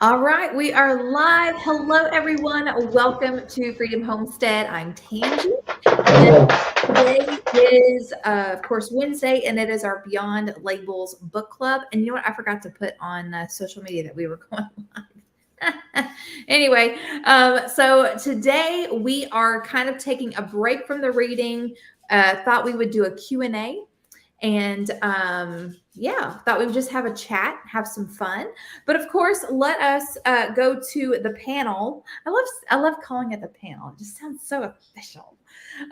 All right, we are live. Hello, everyone. Welcome to Freedom Homestead. I'm Tangi, and today is, of course, Wednesday, and it is our Beyond Labels book club. And you know what? I forgot to put on social media that we were going live. Anyway, so today we are kind of taking a break from the reading. Thought we would do a Q&A. And yeah, thought we would just have a chat, have some fun. But of course, let us go to the panel. I love calling it the panel. It just sounds so official.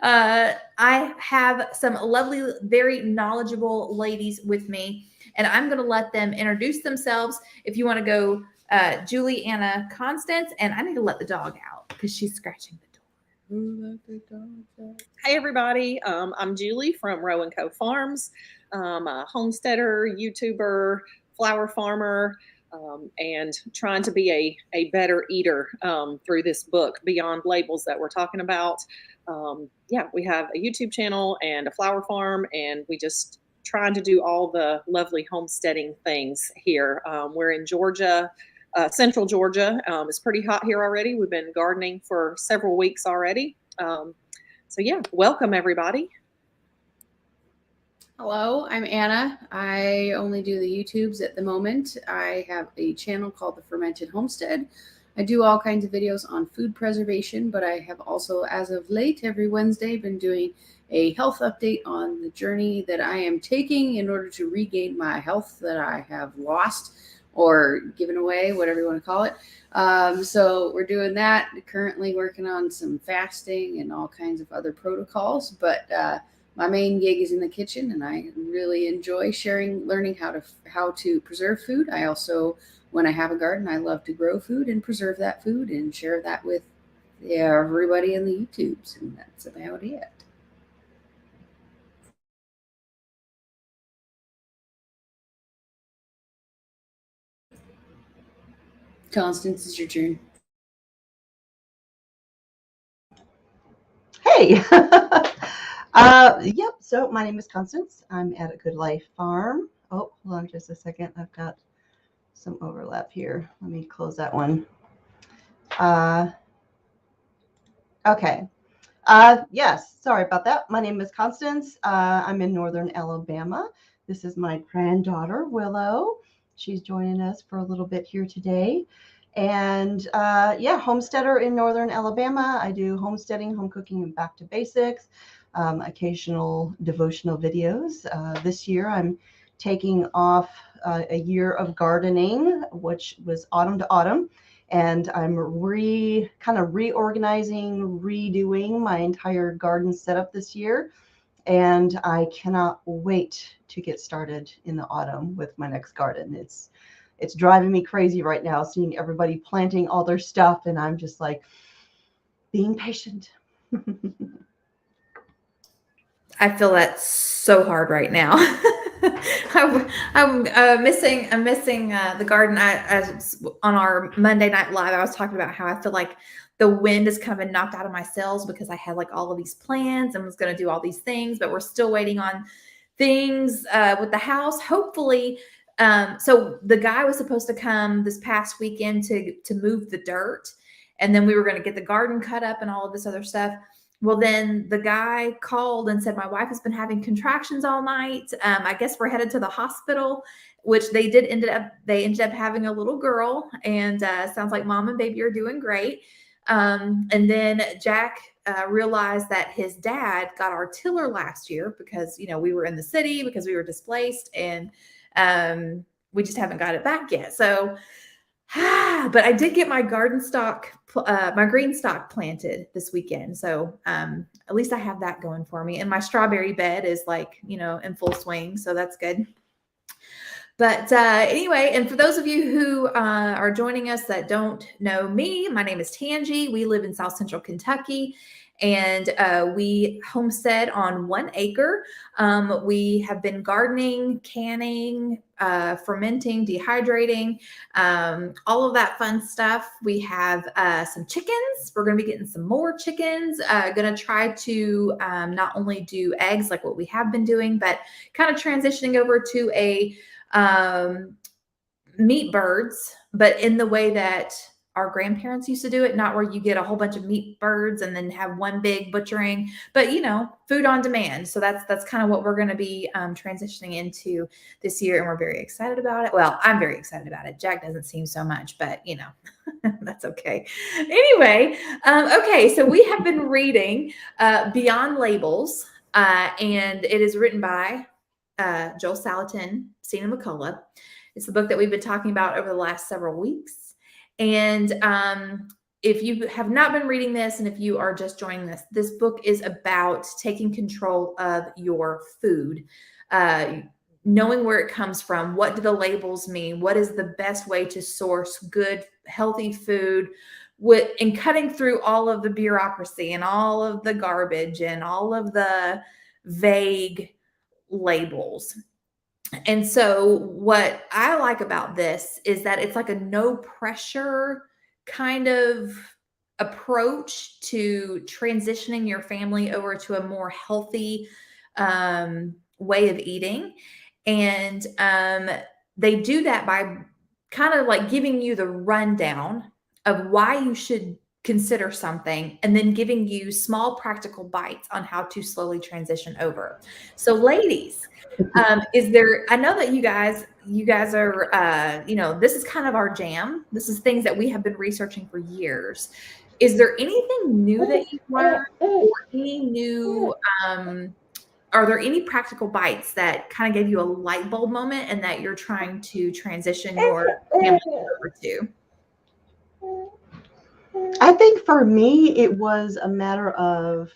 I have some lovely, very knowledgeable ladies with me, and I'm going to let them introduce themselves. If you want to go, Julie, Anna, Constance, and I need to let the dog out because she's scratching the door. Hey everybody, I'm Julie from Row & Co Farms. I'm a homesteader, YouTuber, flower farmer, and trying to be a better eater through this book, Beyond Labels, that we're talking about. Yeah, we have a YouTube channel and a flower farm, and we just trying to do all the lovely homesteading things here. We're in Georgia. Central Georgia. It's pretty hot here already. We've been gardening for several weeks already. So yeah, welcome everybody. Hello, I'm Anna. I only do the YouTubes at the moment. I have a channel called The Fermented Homestead. I do all kinds of videos on food preservation, but I have also, as of late, every Wednesday been doing a health update on the journey that I am taking in order to regain my health that I have lost or given away, whatever you want to call it. So we're doing that. Currently working on some fasting and all kinds of other protocols, but my main gig is in the kitchen, and I really enjoy learning how to preserve food. I also, when I have a garden, I love to grow food and preserve that food and share that with everybody in the YouTubes, and that's about it. Constance, it's your turn. Hey. Yep. So my name is Constance. I'm at a Good Life Farm. Oh, hold on just a second. I've got some overlap here. Let me close that one. Okay. Yes. Sorry about that. My name is Constance. I'm in Northern Alabama. This is my granddaughter, Willow. She's joining us for a little bit here today. And yeah, homesteader in Northern Alabama. I do homesteading, home cooking, and back to basics. Occasional devotional videos. This year I'm taking off a year of gardening, which was autumn to autumn. And I'm kind of reorganizing, redoing my entire garden setup this year. And I cannot wait to get started in the autumn with my next garden. It's driving me crazy right now, seeing everybody planting all their stuff, and I'm just like being patient. I feel that so hard right now. I'm missing the garden. On our Monday night live, I was talking about how I feel like the wind is kind of knocked out of my sails because I had like all of these plans and was going to do all these things, but we're still waiting on things with the house. Hopefully, so the guy was supposed to come this past weekend to move the dirt, and then we were going to get the garden cut up and all of this other stuff. Well, then the guy called and said, my wife has been having contractions all night. I guess we're headed to the hospital, which they ended up having a little girl, and sounds like mom and baby are doing great. And then Jack realized that his dad got our tiller last year because, we were in the city because we were displaced, and we just haven't got it back yet. So, but I did get my my green stock planted this weekend. So at least I have that going for me. And my strawberry bed is in full swing. So that's good. But anyway, and for those of you who are joining us that don't know me, my name is Tangi. We live in South Central Kentucky, and we homestead on 1 acre. We have been gardening, canning, fermenting, dehydrating, all of that fun stuff. We have some chickens. We're going to be getting some more chickens. Going to try to not only do eggs like what we have been doing, but kind of transitioning over to a meat birds, but in the way that our grandparents used to do it, not where you get a whole bunch of meat birds and then have one big butchering, but food on demand. So that's kind of what we're going to be transitioning into this year, and we're very excited about it. Well, I'm very excited about it. Jack doesn't seem so much, but that's okay. Anyway, okay, so we have been reading Beyond Labels, and it is written by Joel Salatin, Sina McCullough. It's the book that we've been talking about over the last several weeks. And if you have not been reading this, and if you are just joining this book is about taking control of your food, knowing where it comes from. What do the labels mean? What is the best way to source good, healthy food, and cutting through all of the bureaucracy and all of the garbage and all of the vague labels. And so what I like about this is that it's like a no pressure kind of approach to transitioning your family over to a more healthy way of eating. And they do that by kind of like giving you the rundown of why you should consider something, and then giving you small practical bites on how to slowly transition over. So ladies, is there, I know that you guys are, this is kind of our jam. This is things that we have been researching for years. Is there anything new that you've learned, or any new, are there any practical bites that kind of gave you a light bulb moment and that you're trying to transition your family over to? I think for me, it was a matter of,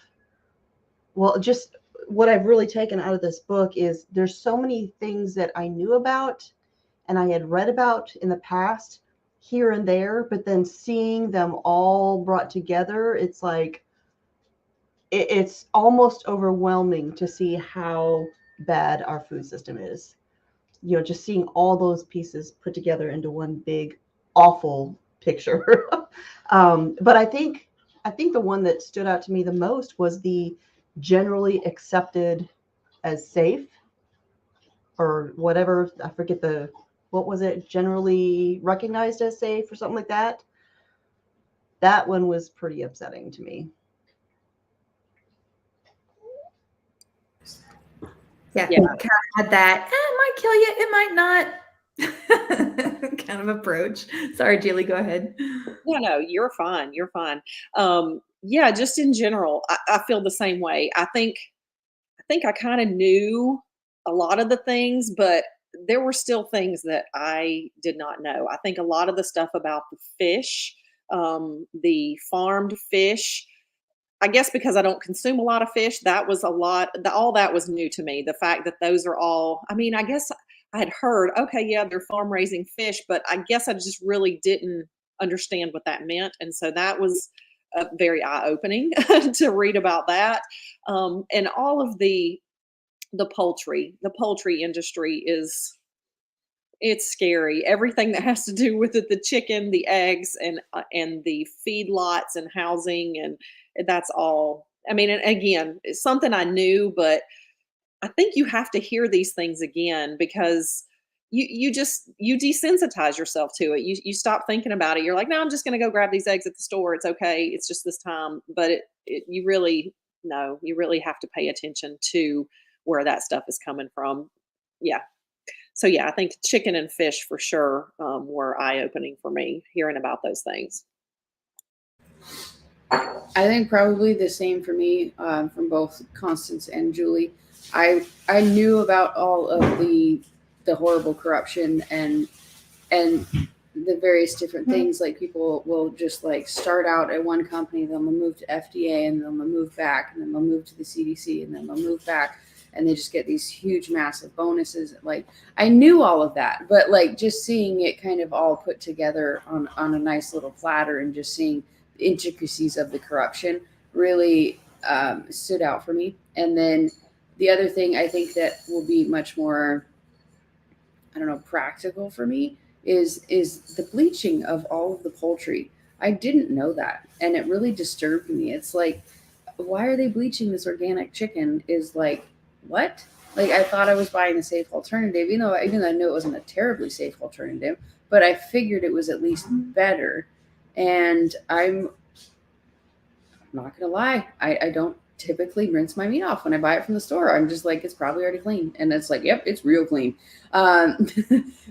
well, just what I've really taken out of this book is there's so many things that I knew about and I had read about in the past here and there, but then seeing them all brought together, it's like, it's almost overwhelming to see how bad our food system is. Just seeing all those pieces put together into one big, awful picture. But I think the one that stood out to me the most was the generally accepted as safe, or whatever. I forget what was it? Generally recognized as safe or something like that. That one was pretty upsetting to me. Yeah. Kind of had that, it might kill you, it might not kind of approach. Sorry, Julie, go ahead. No, you're fine. You're fine. Yeah, just in general, I feel the same way. I think I kind of knew a lot of the things, but there were still things that I did not know. I think a lot of the stuff about the fish, the farmed fish, I guess because I don't consume a lot of fish, that was a lot. All that was new to me. The fact that those are all, I mean, I guess I had heard, okay, yeah, they're farm raising fish, but I guess I just really didn't understand what that meant. And so that was very eye opening to read about that. And all of the poultry industry it's scary. Everything that has to do with it, the chicken, the eggs, and the feedlots and housing, and that's all. I mean, and again, it's something I knew, but I think you have to hear these things again because you desensitize yourself to it. You stop thinking about it. You're like, no, I'm just going to go grab these eggs at the store. It's okay. It's just this time. But you really have to pay attention to where that stuff is coming from. Yeah. So yeah, I think chicken and fish for sure were eye-opening for me, hearing about those things. I think probably the same for me from both Constance and Julie. I knew about all of the horrible corruption and the various different things. Like people will just like start out at one company, then they'll move to FDA, and then they'll move back, and then they'll move to the CDC, and then they'll move back. And they just get these huge, massive bonuses. Like I knew all of that, but like just seeing it kind of all put together on a nice little platter, and just seeing the intricacies of the corruption really stood out for me. And then the other thing I think that will be much more, I don't know, practical for me is the bleaching of all of the poultry. I didn't know that, and it really disturbed me. It's like, why are they bleaching this organic chicken? Is like, what? Like I thought I was buying a safe alternative, even though I knew it wasn't a terribly safe alternative. but I figured it was at least better. And I'm not gonna lie, I don't typically rinse my meat off when I buy it from the store. I'm just like, it's probably already clean, and it's like, yep, it's real clean. Um,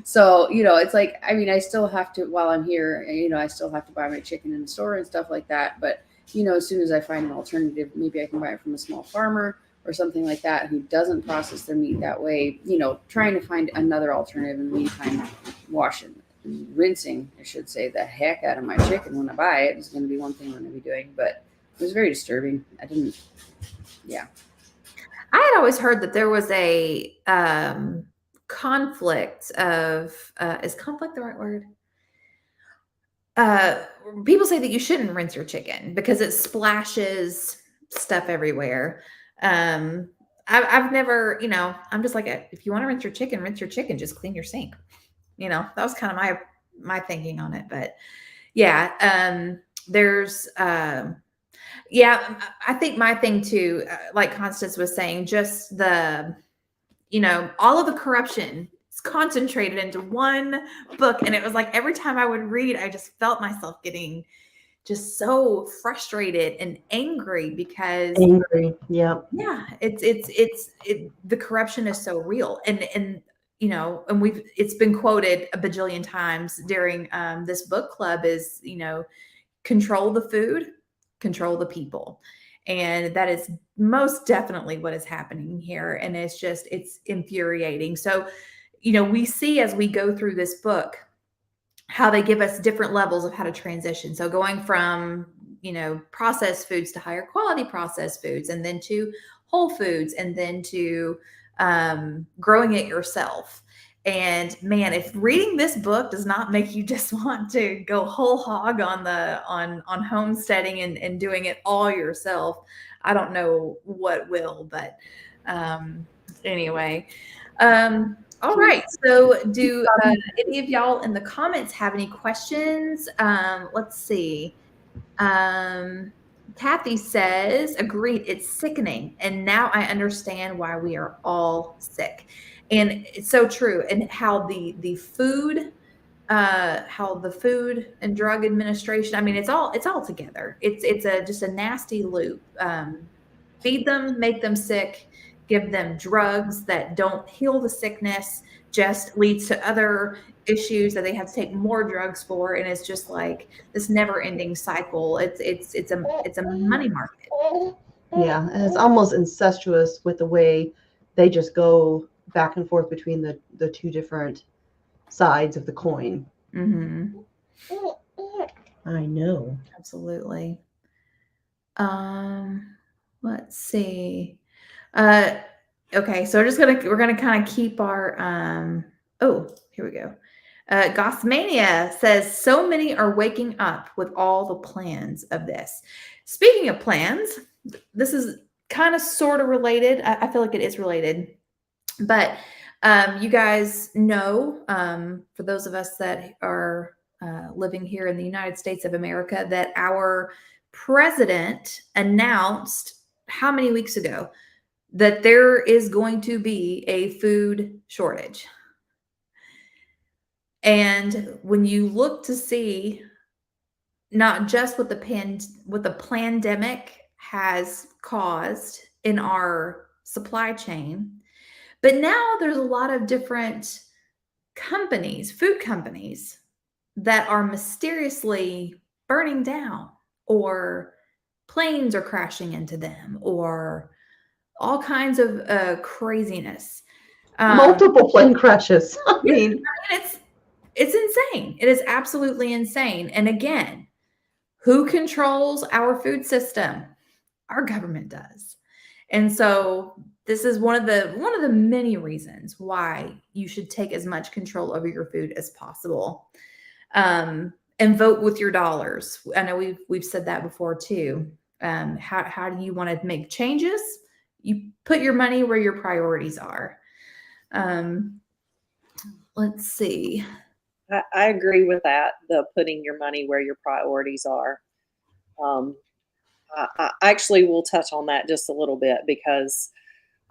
so it's like, I mean, I still have to, while I'm here, I still have to buy my chicken in the store and stuff like that. But as soon as I find an alternative, maybe I can buy it from a small farmer or something like that who doesn't process their meat that way. Trying to find another alternative in the meantime, washing, rinsing, I should say, the heck out of my chicken when I buy it is going to be one thing I'm going to be doing, but. It was very disturbing. I had always heard that there was a conflict of, is conflict the right word? People say that you shouldn't rinse your chicken because it splashes stuff everywhere. I've never, I'm just like, if you want to rinse your chicken, just clean your sink. That was kind of my thinking on it. But yeah, there's, yeah, I think my thing too, like Constance was saying, just the, all of the corruption is concentrated into one book. And it was like every time I would read, I just felt myself getting just so frustrated and angry because yeah, the corruption is so real. And it's been quoted a bajillion times during this book club is, control the food, control the people. And that is most definitely what is happening here. And it's infuriating. So, we see as we go through this book, how they give us different levels of how to transition. So going from, processed foods to higher quality processed foods, and then to whole foods, and then to growing it yourself. And man, if reading this book does not make you just want to go whole hog on homesteading and doing it all yourself, I don't know what will. But anyway, all right. So do any of y'all in the comments have any questions? Let's see. Kathy says, agreed, it's sickening. And now I understand why we are all sick. And it's so true. And how the food and drug administration, I mean, it's all together. It's just a nasty loop. Feed them, make them sick, give them drugs that don't heal the sickness, just leads to other issues that they have to take more drugs for. And it's just like this never ending cycle. It's a money market. Yeah. And it's almost incestuous with the way they just go back and forth between the two different sides of the coin. Mm-hmm. I know. Absolutely. Let's see. Okay, so we're gonna kind of keep our here we go. Gossmania says so many are waking up with all the plans of this. Speaking of plans, this is kind of sort of related. I feel like it is related, but you guys know, for those of us that are living here in the United States of America, that our president announced how many weeks ago that there is going to be a food shortage. And when you look to see not just what the pandemic has caused in our supply chain, but now there's a lot of different companies, food companies, that are mysteriously burning down, or planes are crashing into them, or all kinds of craziness. Multiple plane crashes. I mean, it's insane. It is absolutely insane. And again, who controls our food system? Our government does. And so this is one of the many reasons why you should take as much control over your food as possible. And vote with your dollars. I know we've said that before too. How do you want to make changes? You put your money where your priorities are. Let's see. I agree with that. The putting your money where your priorities are. I actually will touch on that just a little bit, because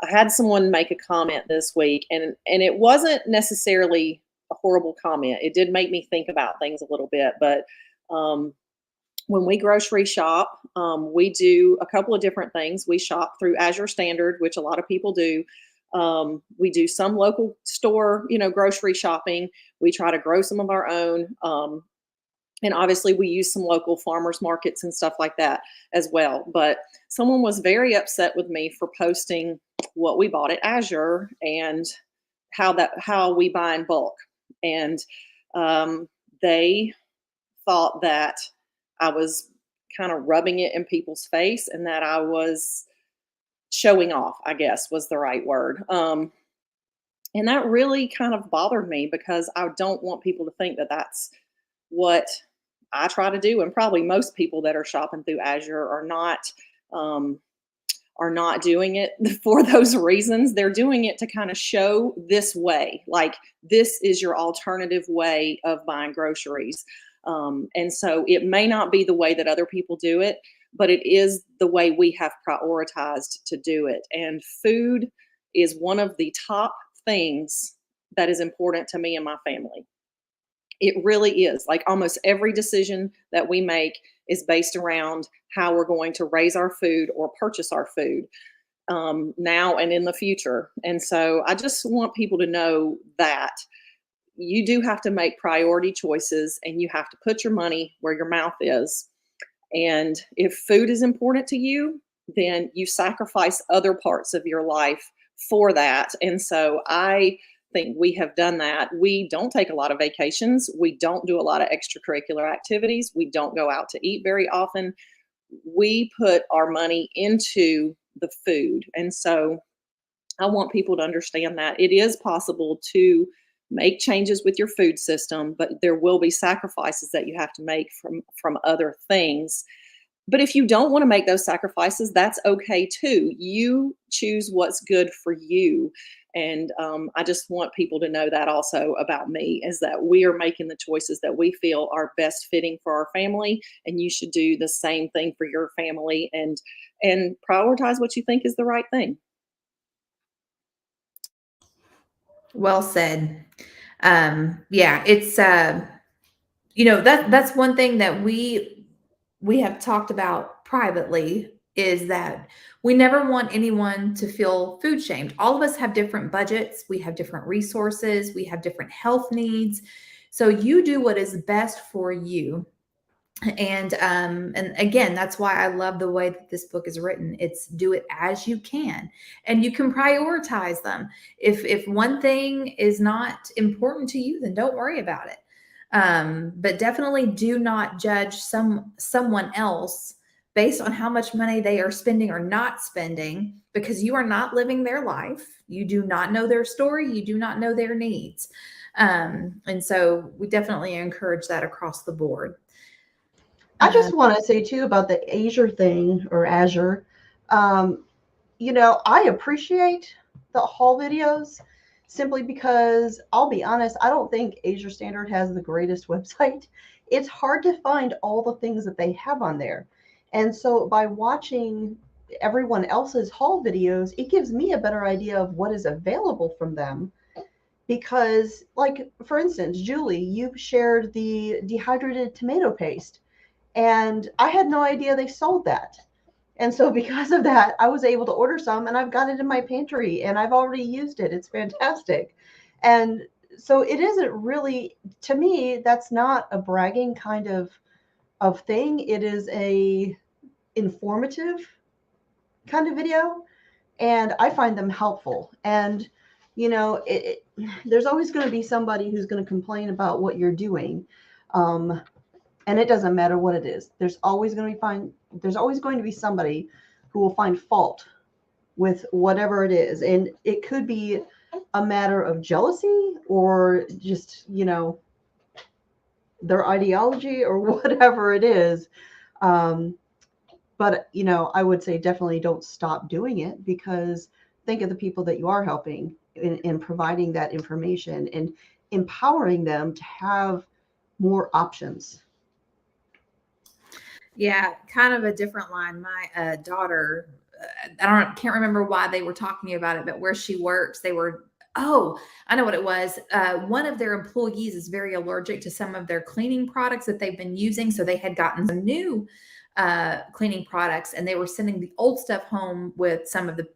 I had someone make a comment this week, and it wasn't necessarily a horrible comment. It did make me think about things a little bit, but when we grocery shop, we do a couple of different things. We shop through Azure Standard, which a lot of people do. We do some local store, grocery shopping. We try to grow some of our own. And obviously we use some local farmers markets and stuff like that as well. But someone was very upset with me for posting what we bought at Azure and how we buy in bulk. And they thought that I was kind of rubbing it in people's face and that I was showing off, I guess was the right word. And that really kind of bothered me because I don't want people to think that that's what I try to do. And probably most people that are shopping through Azure are not doing it for those reasons. They're doing it to kind of show this way, like this is your alternative way of buying groceries. And so it may not be the way that other people do it, but it is the way we have prioritized to do it. And food is one of the top things that is important to me and my family. It really is. Like almost every decision that we make is based around how we're going to raise our food or purchase our food now and in the future. And so I just want people to know that you do have to make priority choices and you have to put your money where your mouth is. And if food is important to you, then you sacrifice other parts of your life for that. And so I think we have done that. We don't take a lot of vacations. We don't do a lot of extracurricular activities. We don't go out to eat very often. We put our money into the food. And so I want people to understand that it is possible to make changes with your food system, but there will be sacrifices that you have to make from other things. But if you don't want to make those sacrifices, that's okay too. You choose what's good for you. And I just want people to know that also about me is that we are making the choices that we feel are best fitting for our family. And you should do the same thing for your family and prioritize what you think is the right thing. Well said. Yeah, it's that's one thing that we have talked about privately is that we never want anyone to feel food shamed. All of us have different budgets, we have different resources, we have different health needs. So you do what is best for you. And again, that's why I love the way that this book is written. It's do it as you can, and you can prioritize them. If one thing is not important to you, then don't worry about it. But definitely do not judge someone else based on how much money they are spending or not spending, because you are not living their life. You do not know their story. You do not know their needs. And so we definitely encourage that across the board. I just want to say too about the Azure thing or Azure. I appreciate the haul videos simply because I'll be honest, I don't think Azure Standard has the greatest website. It's hard to find all the things that they have on there. And so by watching everyone else's haul videos, it gives me a better idea of what is available from them. Because, like, for instance, Julie, you shared the dehydrated tomato paste. And I had no idea they sold that. And so because of that, I was able to order some and I've got it in my pantry and I've already used it. It's fantastic. And so it isn't really, to me, that's not a bragging kind of thing. It is a informative kind of video. And I find them helpful. And, there's always going to be somebody who's going to complain about what you're doing. And it doesn't matter what it is. There's always going to be somebody who will find fault with whatever it is. And it could be a matter of jealousy or just, their ideology or whatever it is. But, I would say definitely don't stop doing it, because think of the people that you are helping in providing that information and empowering them to have more options. Yeah, kind of a different line. My daughter, can't remember why they were talking about it, but where she works, they were Oh, I know what it was. One of their employees is very allergic to some of their cleaning products that they've been using. So they had gotten some new cleaning products, and they were sending the old stuff home with some of the,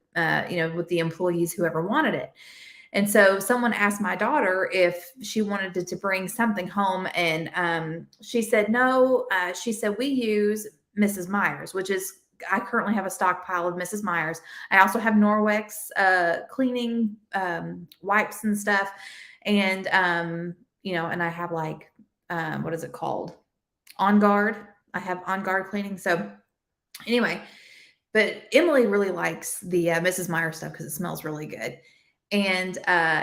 with the employees, whoever wanted it. And so someone asked my daughter if she wanted to bring something home. And she said, no. She said, we use Mrs. Myers, which is, I currently have a stockpile of Mrs. Myers. I also have Norwex cleaning wipes and stuff. And, and I have like, what is it called? On Guard. I have On Guard cleaning. So anyway, but Emily really likes the Mrs. Myers stuff because it smells really good. And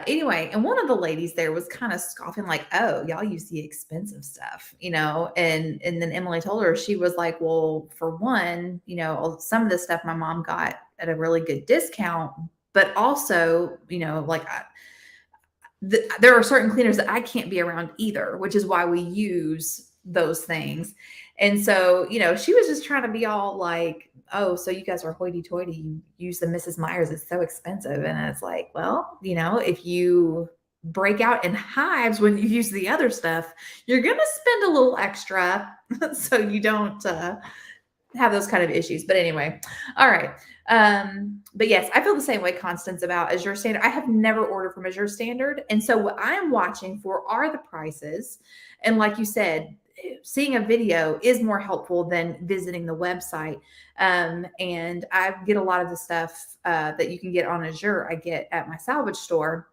anyway, and one of the ladies there was kind of scoffing, like, "Oh, y'all use the expensive stuff, And then Emily told her, she was like, "Well, for one, some of the stuff my mom got at a really good discount, but also, there are certain cleaners that I can't be around either, which is why we use those things." And so, she was just trying to be all like, "Oh, so you guys are hoity-toity. You use the Mrs. Myers. It's so expensive." And it's like, well, if you break out in hives when you use the other stuff, you're going to spend a little extra so you don't have those kind of issues. But anyway, all right. But yes, I feel the same way, Constance, about Azure Standard. I have never ordered from Azure Standard. And so what I am watching for are the prices. And like you said, seeing a video is more helpful than visiting the website. And I get a lot of the stuff that you can get on Azure, I get at my salvage store.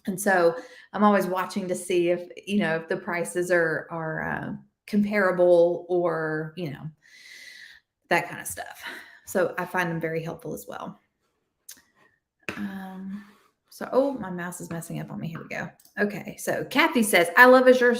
And so I'm always watching to see if the prices are comparable, or, that kind of stuff. So I find them very helpful as well. Oh, my mouse is messing up on me. Here we go. Okay. So Kathy says, I love Azure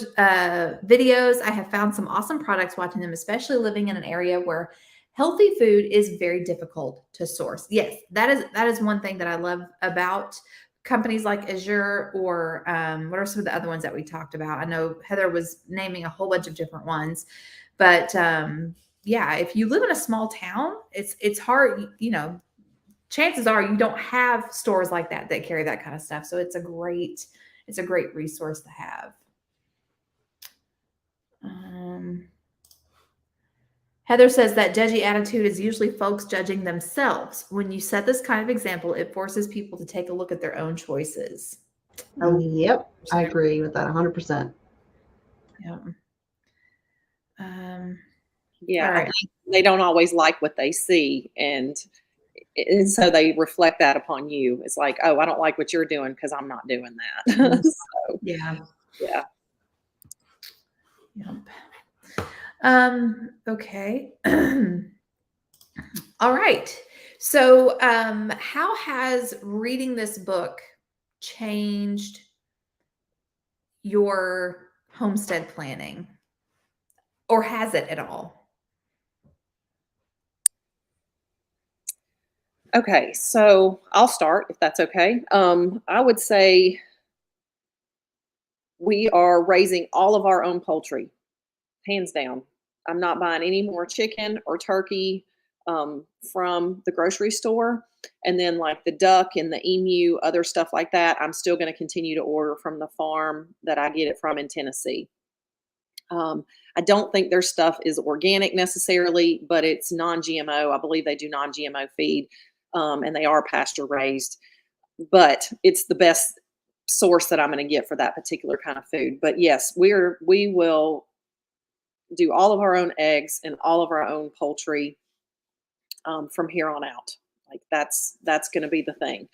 videos. I have found some awesome products watching them, especially living in an area where healthy food is very difficult to source. Yes, that is one thing that I love about companies like Azure, or what are some of the other ones that we talked about? I know Heather was naming a whole bunch of different ones, but yeah, if you live in a small town, it's hard, chances are you don't have stores like that carry that kind of stuff. So it's a great resource to have. Heather says that judgy attitude is usually folks judging themselves. When you set this kind of example, it forces people to take a look at their own choices. Yep, I agree with that 100%. Yeah. Yeah, right. I think they don't always like what they see, and so they reflect that upon you. It's like, oh, I don't like what you're doing because I'm not doing that. So, yeah. Yep. Okay. All right. So, how has reading this book changed your homestead planning, or has it at all? Okay, so I'll start if that's okay. I would say we are raising all of our own poultry, hands down. I'm not buying any more chicken or turkey from the grocery store. And then, like the duck and the emu, other stuff like that, I'm still going to continue to order from the farm that I get it from in Tennessee. I don't think their stuff is organic necessarily, but it's non-GMO. I believe they do non-GMO feed, and they are pasture raised. But it's the best source that I'm going to get for that particular kind of food. But yes, we will do all of our own eggs and all of our own poultry from here on out. Like that's going to be the thing.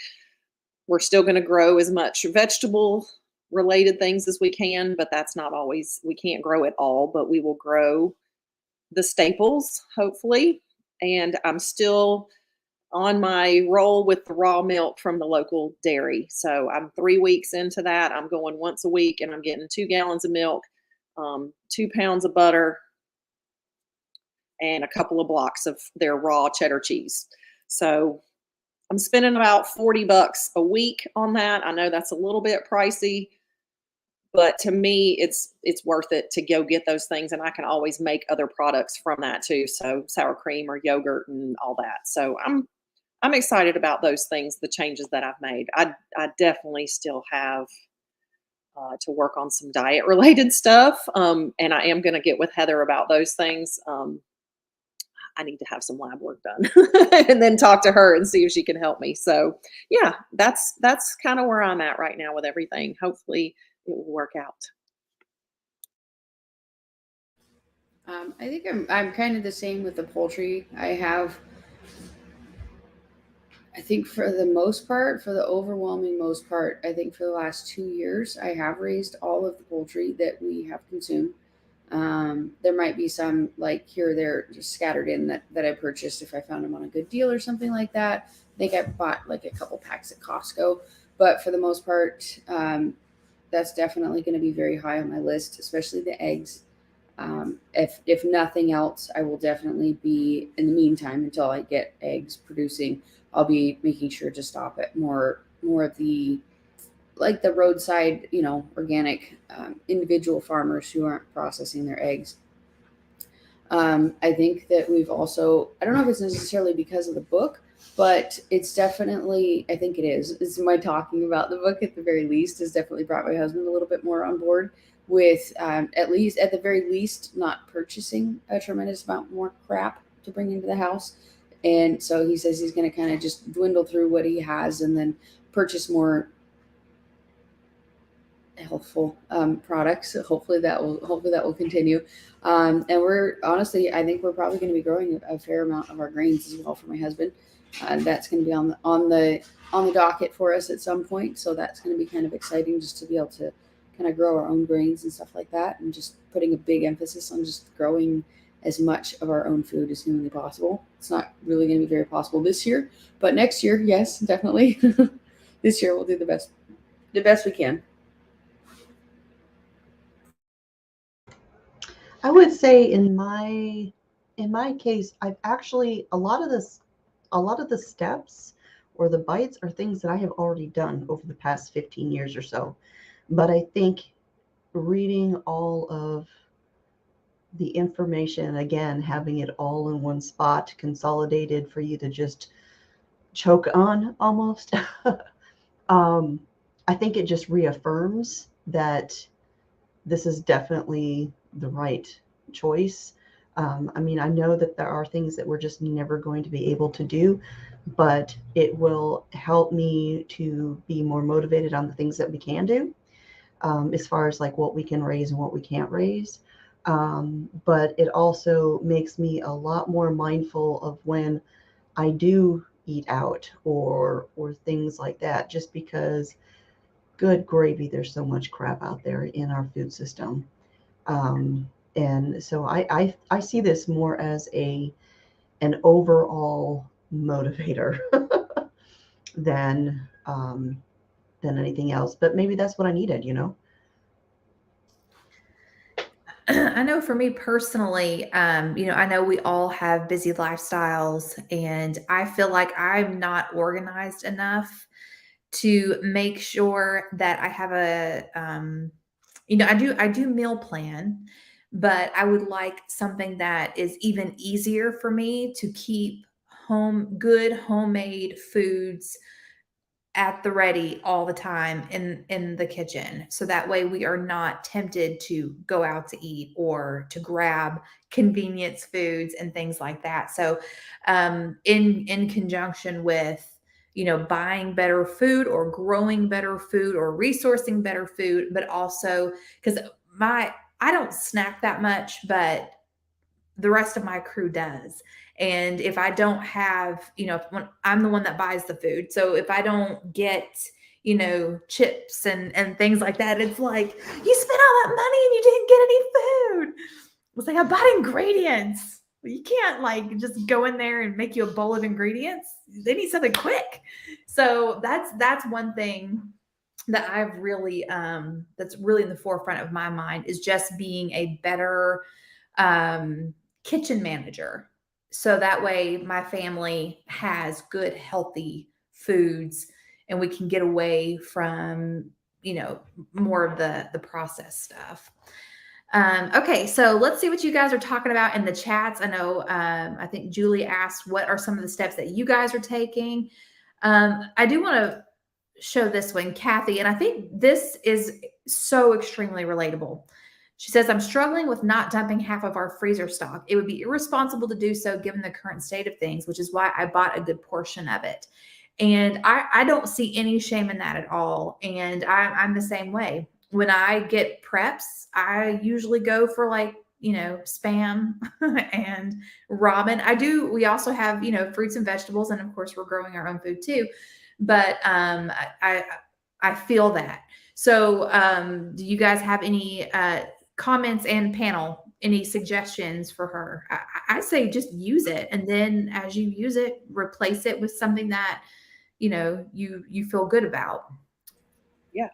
We're still going to grow as much vegetable related things as we can, but that's not always, we can't grow it all, but we will grow the staples, hopefully. And I'm still on my roll with the raw milk from the local dairy. So I'm 3 weeks into that. I'm going once a week and I'm getting 2 gallons of milk, 2 pounds of butter, and a couple of blocks of their raw cheddar cheese. So I'm spending about $40 a week on that. I know that's a little bit pricey, but to me, it's worth it to go get those things, and I can always make other products from that too. So sour cream or yogurt and all that. So I'm I'm excited about those things, the changes that I've made. I definitely still have to work on some diet related stuff. And I am going to get with Heather about those things. I need to have some lab work done and then talk to her and see if she can help me. So yeah, that's kind of where I'm at right now with everything. Hopefully it will work out. I think I'm kind of the same with the poultry. I think for the most part, for the overwhelming most part, I think for the last 2 years, I have raised all of the poultry that we have consumed. There might be some like here or there just scattered in that I purchased if I found them on a good deal or something like that. I think I bought like a couple packs at Costco, but for the most part, that's definitely going to be very high on my list, especially the eggs. If nothing else, I will definitely be in the meantime until I get eggs producing. I'll be making sure to stop at more of the like the roadside, organic individual farmers who aren't processing their eggs. I think that we've also, I don't know if it's necessarily because of the book, but it's definitely, I think it is. It's my talking about the book at the very least has definitely brought my husband a little bit more on board with at the very least, not purchasing a tremendous amount more crap to bring into the house. And so he says he's going to kind of just dwindle through what he has and then purchase more healthful products. So hopefully that will continue. And we're honestly, I think we're probably going to be growing a fair amount of our grains as well for my husband. That's going to be on the docket for us at some point. So that's going to be kind of exciting just to be able to kind of grow our own grains and stuff like that, and just putting a big emphasis on just growing as much of our own food as humanly possible. It's not really going to be very possible this year, but next year, yes, definitely. This year we'll do the best we can. I would say in my case, I've actually a lot of the steps or the bites are things that I have already done over the past 15 years or so. But I think reading all of the information again, having it all in one spot, consolidated for you to just choke on almost. I think it just reaffirms that this is definitely the right choice. I mean, I know that there are things that we're just never going to be able to do, but it will help me to be more motivated on the things that we can do, as far as like what we can raise and what we can't raise. But it also makes me a lot more mindful of when I do eat out or things like that, just because good gravy, there's so much crap out there in our food system. And so I see this more as an overall motivator than anything else. But maybe that's what I needed, you know. I know for me personally, I know we all have busy lifestyles, and I feel like I'm not organized enough to make sure that I have I do meal plan, but I would like something that is even easier for me to keep good homemade foods at the ready all the time in the kitchen, so that way we are not tempted to go out to eat or to grab convenience foods and things like that. So in conjunction with buying better food or growing better food or resourcing better food, but also because my I don't snack that much, but the rest of my crew does. And if I don't have, when I'm the one that buys the food. So if I don't get, chips and things like that, it's like, you spent all that money and you didn't get any food. It's like, I bought ingredients. You can't like just go in there and make you a bowl of ingredients. They need something quick. So that's one thing that I've really that's really in the forefront of my mind, is just being a better kitchen manager. So that way my family has good, healthy foods, and we can get away from, more of the processed stuff. Okay, so let's see what you guys are talking about in the chats. I know, I think Julie asked, what are some of the steps that you guys are taking? I do want to show this one, Kathy, and I think this is so extremely relatable. She says, I'm struggling with not dumping half of our freezer stock. It would be irresponsible to do so given the current state of things, which is why I bought a good portion of it. And I don't see any shame in that at all. And I'm the same way. When I get preps, I usually go for like, Spam and ramen. We also have, fruits and vegetables. And of course, we're growing our own food too. But I feel that. So do you guys have any comments and panel? Any suggestions for her? I say just use it. And then as you use it, replace it with something that you feel good about. Yeah.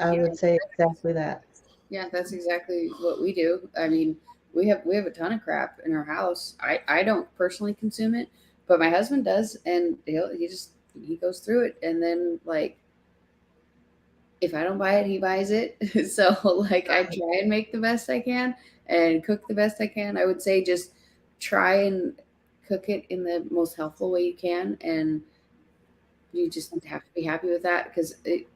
I would say exactly that. Yeah, that's exactly what we do. I mean, we have a ton of crap in our house. I don't personally consume it, but my husband does, and he goes through it, and then like if I don't buy it, he buys it. So like I try and make the best I can and cook the best I can. I would say just try and cook it in the most healthful way you can, and you just have to be happy with that because it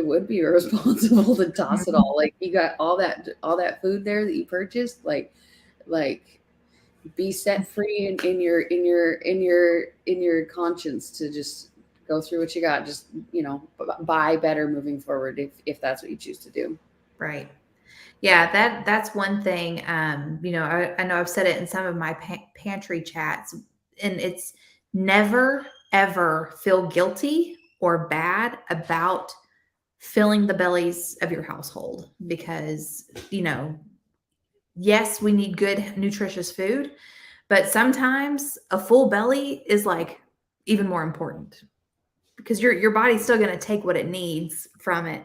would be irresponsible to toss it all. Like you got all that food there that you purchased, like be set free in your conscience to just go through what you got. Just buy better moving forward if that's what you choose to do. Right. Yeah, that's one thing. I know I've said it in some of my pantry chats, and it's never ever feel guilty or bad about filling the bellies of your household, because yes, we need good nutritious food, but sometimes a full belly is like even more important, because your body's still going to take what it needs from it.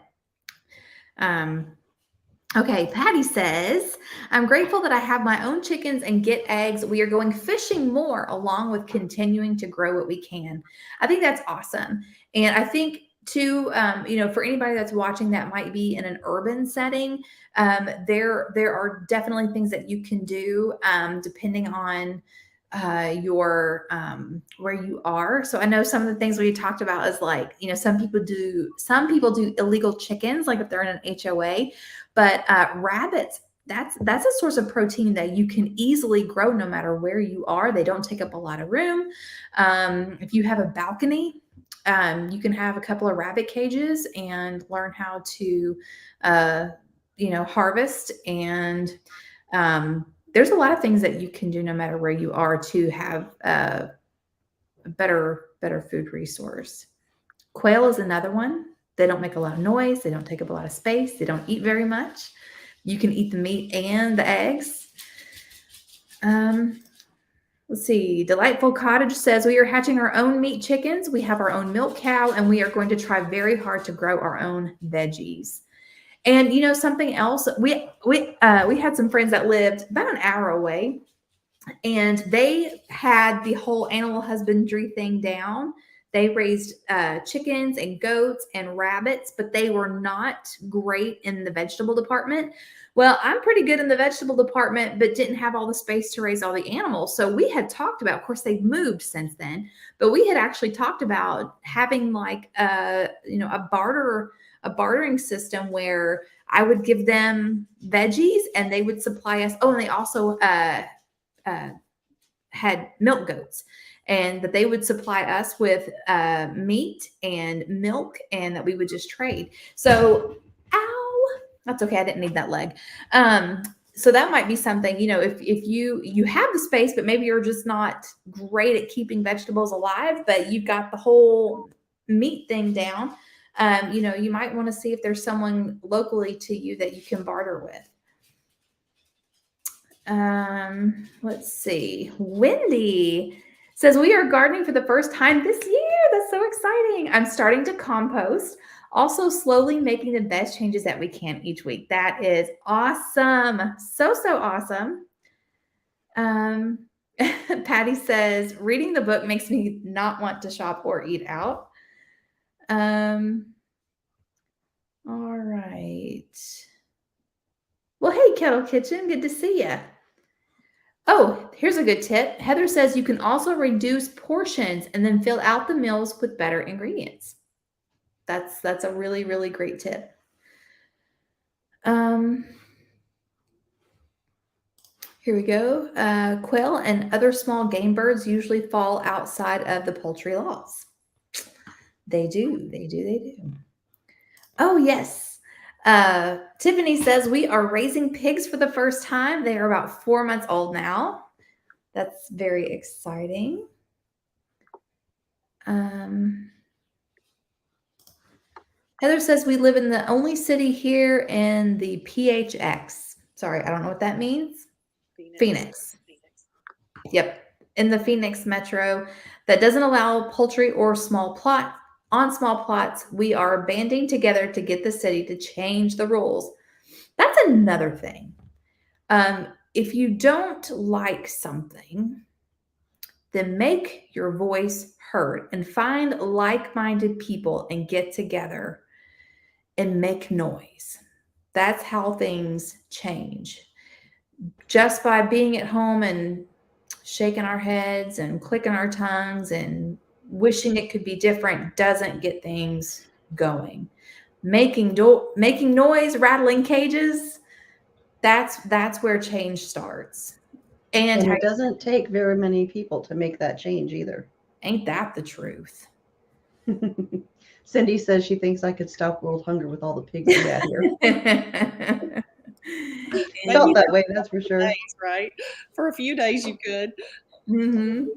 Okay, Patty says, I'm grateful that I have my own chickens and get eggs. We are going fishing more along with continuing to grow what we can. I think that's awesome. And I think too, for anybody that's watching that might be in an urban setting, there are definitely things that you can do depending on your where you are. So I know some of the things we talked about is like, some people do illegal chickens, like if they're in an HOA, but rabbits, that's a source of protein that you can easily grow no matter where you are. They don't take up a lot of room. If you have a balcony, you can have a couple of rabbit cages and learn how to harvest. And there's a lot of things that you can do no matter where you are to have a better food resource. Quail is another one. They don't make a lot of noise. They don't take up a lot of space. They don't eat very much. You can eat the meat and the eggs. Let's see. Delightful Cottage says, we are hatching our own meat chickens. We have our own milk cow, and we are going to try very hard to grow our own veggies. And something else, we had some friends that lived about an hour away, and they had the whole animal husbandry thing down. They raised chickens and goats and rabbits, but they were not great in the vegetable department. Well, I'm pretty good in the vegetable department, but didn't have all the space to raise all the animals. So we had talked about, of course, they've moved since then, but we had actually talked about having like a bartering system where I would give them veggies and they would supply us. Oh, and they also had milk goats, and that they would supply us with meat and milk, and that we would just trade. So, ow, that's okay. I didn't need that leg. So that might be something, if you have the space, but maybe you're just not great at keeping vegetables alive, but you've got the whole meat thing down. You might want to see if there's someone locally to you that you can barter with. Let's see. Wendy says, we are gardening for the first time this year. That's so exciting. I'm starting to compost, also slowly making the best changes that we can each week. That is awesome. So awesome. Patty says, reading the book makes me not want to shop or eat out. All right. Well, hey, Kettle Kitchen, good to see you. Oh, here's a good tip. Heather says you can also reduce portions and then fill out the meals with better ingredients. That's a really, really great tip. Here we go. Quail and other small game birds usually fall outside of the poultry laws. They do. They do. They do. Oh, yes. Tiffany says we are raising pigs for the first time. They are about 4 months old now. That's very exciting. Heather says we live in the only city here in the PHX. Sorry, I don't know what that means. Phoenix. Yep, in the Phoenix metro that doesn't allow poultry or small plot on small plots. We are banding together to get the city to change the rules. That's another thing. If you don't like something, then make your voice heard and find like-minded people and get together and make noise. That's how things change. Just by being at home and shaking our heads and clicking our tongues and wishing it could be different doesn't get things going. Making noise, rattling cages, that's where change starts. And it doesn't take very many people to make that change either. Ain't that the truth? Cindy says she thinks I could stop world hunger with all the pigs we had here. Felt that way, that's for sure. Days, right? For a few days you could. Mm-hmm.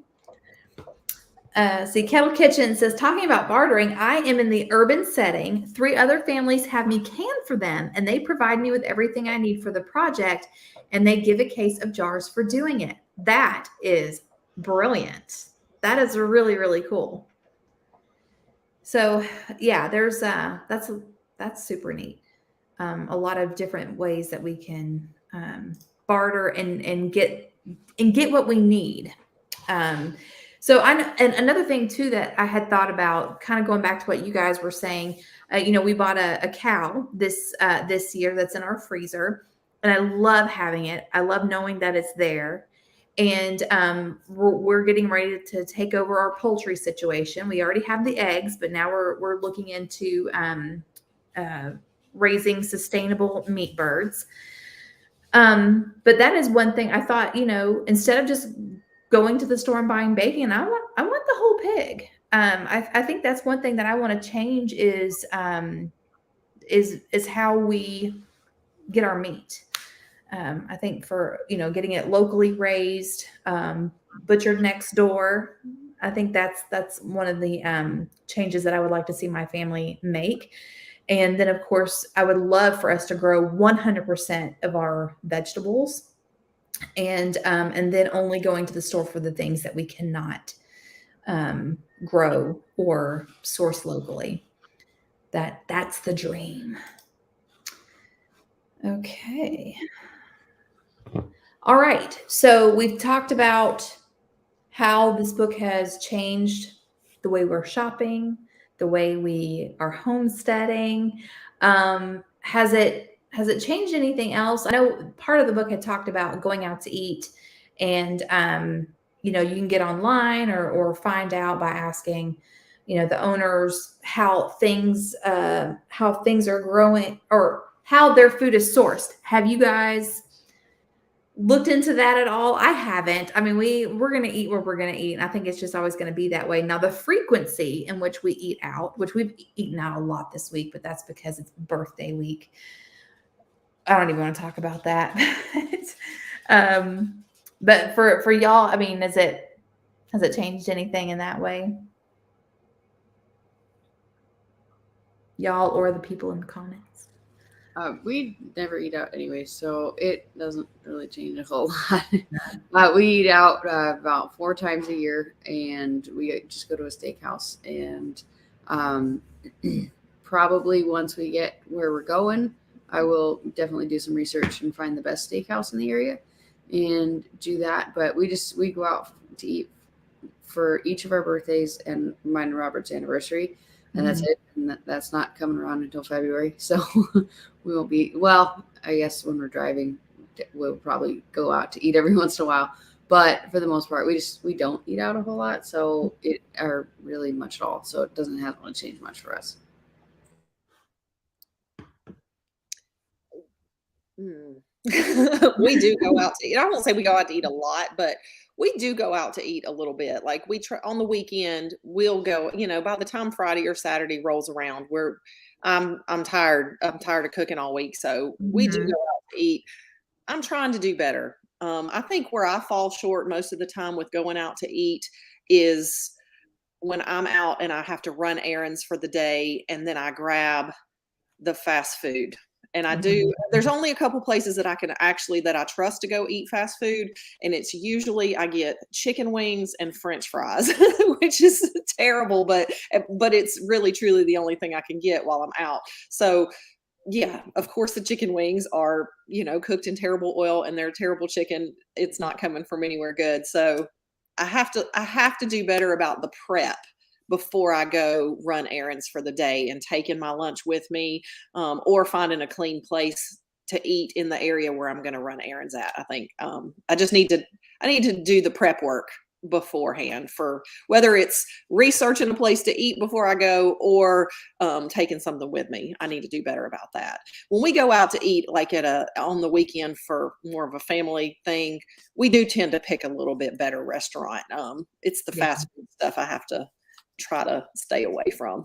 See, Kettle Kitchen says, talking about bartering, I am in the urban setting. 3 other families have me can for them, and they provide me with everything I need for the project, and they give a case of jars for doing it. That is brilliant. That is really, really cool. So, yeah, there's that's super neat. A lot of different ways that we can barter and get what we need. So and another thing too that I had thought about, kind of going back to what you guys were saying, we bought a cow this year that's in our freezer, and I love having it. I love knowing that it's there. And we're getting ready to take over our poultry situation. We already have the eggs, but now we're looking into raising sustainable meat birds. But that is one thing I thought, instead of just going to the store and buying bacon, I want the whole pig. I think that's one thing that I want to change is how we get our meat. I think for, getting it locally raised, butchered next door. I think that's one of the changes that I would like to see my family make. And then, of course, I would love for us to grow 100% of our vegetables, and then only going to the store for the things that we cannot grow or source locally. That's the dream. Okay. All right. So we've talked about how this book has changed the way we're shopping, the way we are homesteading. Has it changed anything else? I know part of the book had talked about going out to eat, and you can get online or find out by asking, the owners how things are growing or how their food is sourced. Have you guys looked into that at all? I haven't. I mean, we're going to eat where we're going to eat. And I think it's just always going to be that way. Now, the frequency in which we eat out, which we've eaten out a lot this week, but that's because it's birthday week. I don't even want to talk about that. But for y'all, I mean, has it changed anything in that way? Y'all or the people in the comments? We never eat out anyway, so it doesn't really change a whole lot. We eat out about 4 times a year, and we just go to a steakhouse. And probably once we get where we're going, I will definitely do some research and find the best steakhouse in the area and do that. But we go out to eat for each of our birthdays and mine and Robert's anniversary. and that's it. And that's not coming around until February. So we won't be, well, I guess when we're driving, we'll probably go out to eat every once in a while. But for the most part, we don't eat out a whole lot. So or really much at all. So it hasn't really changed much for us. We do go out to eat. I won't say we go out to eat a lot, but we do go out to eat a little bit. Like we try on the weekend, we'll go, by the time Friday or Saturday rolls around, I'm tired. I'm tired of cooking all week. So we do go out to eat. I'm trying to do better. I think where I fall short most of the time with going out to eat is when I'm out and I have to run errands for the day and then I grab the fast food. And I do, there's only a couple places that I trust to go eat fast food. And it's usually I get chicken wings and French fries, which is terrible, but it's really truly the only thing I can get while I'm out. So yeah, of course the chicken wings are, cooked in terrible oil and they're terrible chicken. It's not coming from anywhere good. So I have to do better about the prep before I go run errands for the day and taking my lunch with me, or finding a clean place to eat in the area where I'm going to run errands at. I think I need to do the prep work beforehand for whether it's researching a place to eat before I go or taking something with me. I need to do better about that. When we go out to eat, like on the weekend for more of a family thing, we do tend to pick a little bit better restaurant. It's the fast food stuff I have to try to stay away from.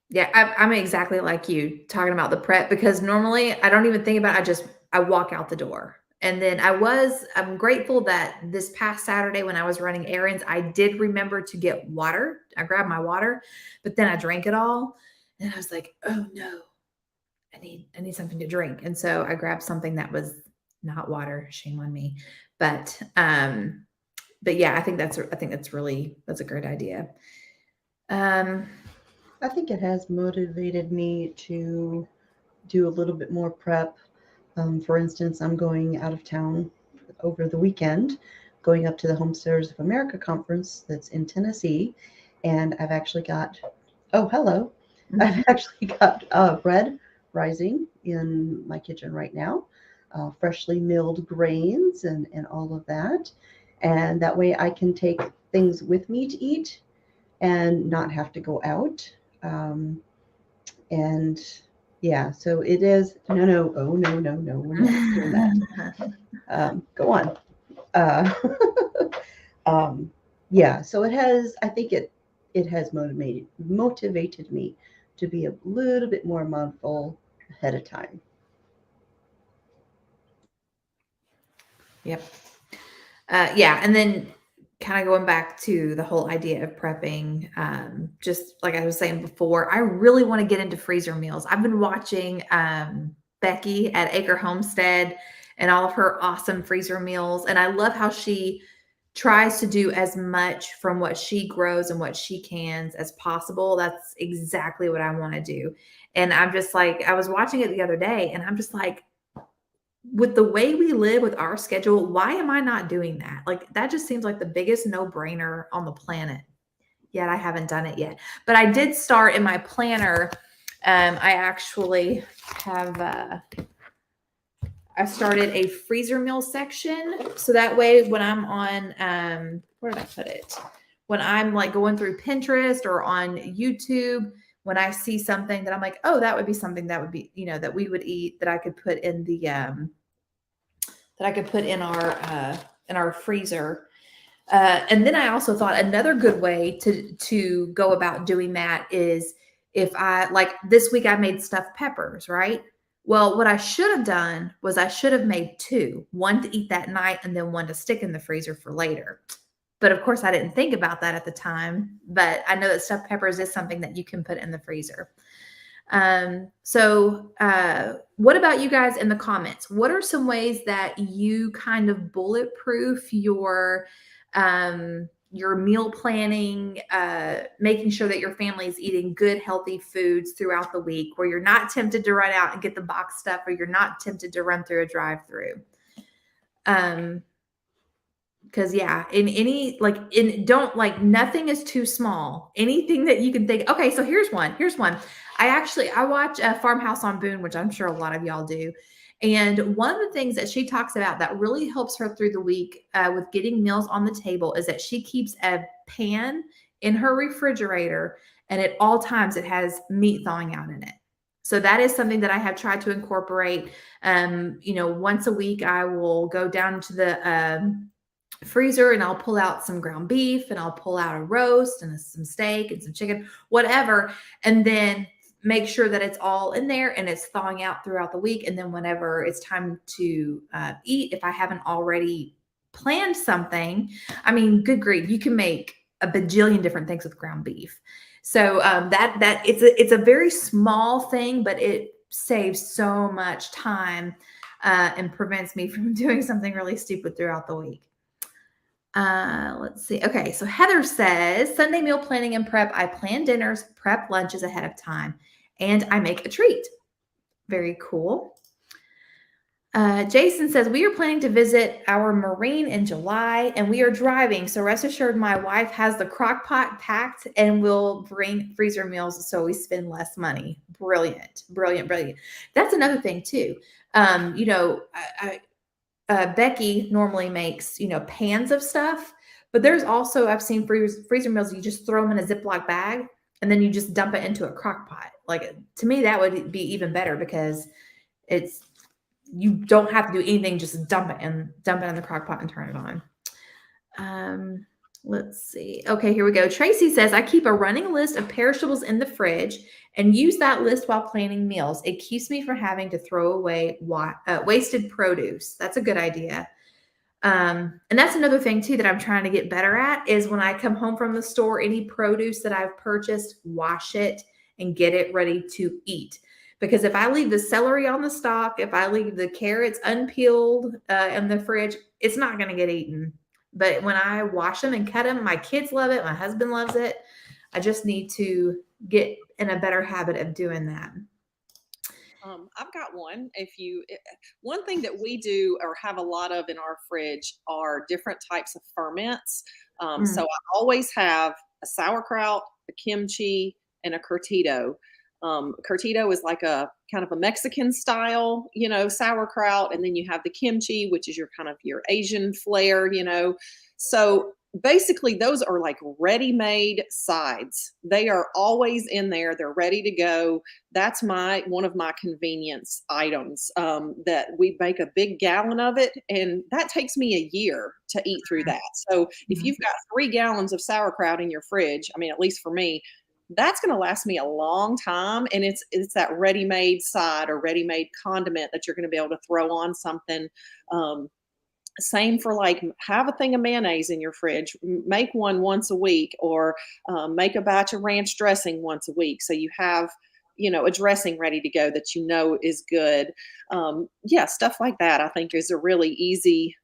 Yeah, I'm exactly like you talking about the prep, because normally I don't even think about it. I walk out the door. And then I'm grateful that this past Saturday when I was running errands, I did remember to get water. I grabbed my water, but then I drank it all. And I was like, oh no, I need something to drink. And so I grabbed something that was not water. Shame on me. But yeah, I think that's a great idea. I think it has motivated me to do a little bit more prep. For instance, I'm going out of town over the weekend, going up to the Homesteaders of America conference that's in Tennessee, and I've actually got, oh, hello. I've actually got bread rising in my kitchen right now, freshly milled grains and all of that. And that way I can take things with me to eat and not have to go out. And yeah, so it is, oh no, we're not doing that. Go on. Yeah, so I think it has motivated me to be a little bit more mindful ahead of time. Yep. Yeah. And then kind of going back to the whole idea of prepping, just like I was saying before, I really want to get into freezer meals. I've been watching Becky at Acre Homestead and all of her awesome freezer meals. And I love how she tries to do as much from what she grows and what she cans as possible. That's exactly what I want to do. And I'm just like, I was watching it the other day and I'm just like, with the way we live with our schedule, why am I not doing that? Like, that just seems like the biggest no-brainer on the planet. Yet I haven't done it yet. But I did start in my planner. I actually have I started a freezer meal section. So that way when I'm on where did I put it? When I'm like going through Pinterest or on YouTube, when I see something that I'm like, oh, that would be something that would be, that we would eat, that I could put in the in our freezer. And then I also thought another good way to go about doing that is if I, like this week I made stuffed peppers, right? Well, what I should have done was I should have made two, one to eat that night and then one to stick in the freezer for later. But of course I didn't think about that at the time, but I know that stuffed peppers is something that you can put in the freezer. So what about you guys in the comments? What are some ways that you kind of bulletproof your meal planning, making sure that your family is eating good, healthy foods throughout the week, where you're not tempted to run out and get the box stuff, or you're not tempted to run through a drive-through? Because yeah, in any like in don't like nothing is too small. Anything that you can think. Okay, so here's one. Here's one. I watch Farmhouse on Boone, which I'm sure a lot of y'all do. And one of the things that she talks about that really helps her through the week with getting meals on the table is that she keeps a pan in her refrigerator, and at all times it has meat thawing out in it. So that is something that I have tried to incorporate. Once a week I will go down to the freezer and I'll pull out some ground beef and I'll pull out a roast and some steak and some chicken, whatever, and then make sure that it's all in there and it's thawing out throughout the week. And then whenever it's time to eat, if I haven't already planned something, I mean, good grief, you can make a bajillion different things with ground beef. So that it's a very small thing, but it saves so much time and prevents me from doing something really stupid throughout the week. Let's see. Okay, so Heather says Sunday meal planning and prep. I plan dinners, prep lunches ahead of time, and I make a treat. Very cool. Jason says we are planning to visit our marine in July, and we are driving. So rest assured, my wife has the crock pot packed, and will bring freezer meals so we spend less money. Brilliant, brilliant, brilliant. That's another thing too. Becky normally makes, pans of stuff, but there's also, I've seen freezer meals, you just throw them in a Ziploc bag and then you just dump it into a crock pot. Like, to me, that would be even better because you don't have to do anything, just dump it in the crock pot and turn it on. Let's see. Okay, here we go. Tracy says, I keep a running list of perishables in the fridge and use that list while planning meals. It keeps me from having to throw away wasted produce. That's a good idea. And that's another thing too that I'm trying to get better at is when I come home from the store, any produce that I've purchased, wash it and get it ready to eat. Because if I leave the celery on the stalk, if I leave the carrots unpeeled in the fridge, it's not going to get eaten. But when I wash them and cut them, my kids love it. My husband loves it. I just need to get in a better habit of doing that. I've got one. One thing that we do or have a lot of in our fridge are different types of ferments. So I always have a sauerkraut, a kimchi, and a curtido. Curtido is like a kind of a Mexican style, sauerkraut. And then you have the kimchi, which is your kind of your Asian flair, So basically those are like ready-made sides. They are always in there. They're ready to go. That's one of my convenience items that we make a big gallon of it. And that takes me a year to eat through that. So if you've got 3 gallons of sauerkraut in your fridge, I mean, at least for me, that's going to last me a long time. And it's that ready-made side or ready-made condiment that you're going to be able to throw on something. Same for like have a thing of mayonnaise in your fridge, make one once a week, or make a batch of ranch dressing once a week. So you have, a dressing ready to go that is good. Stuff like that I think is a really easy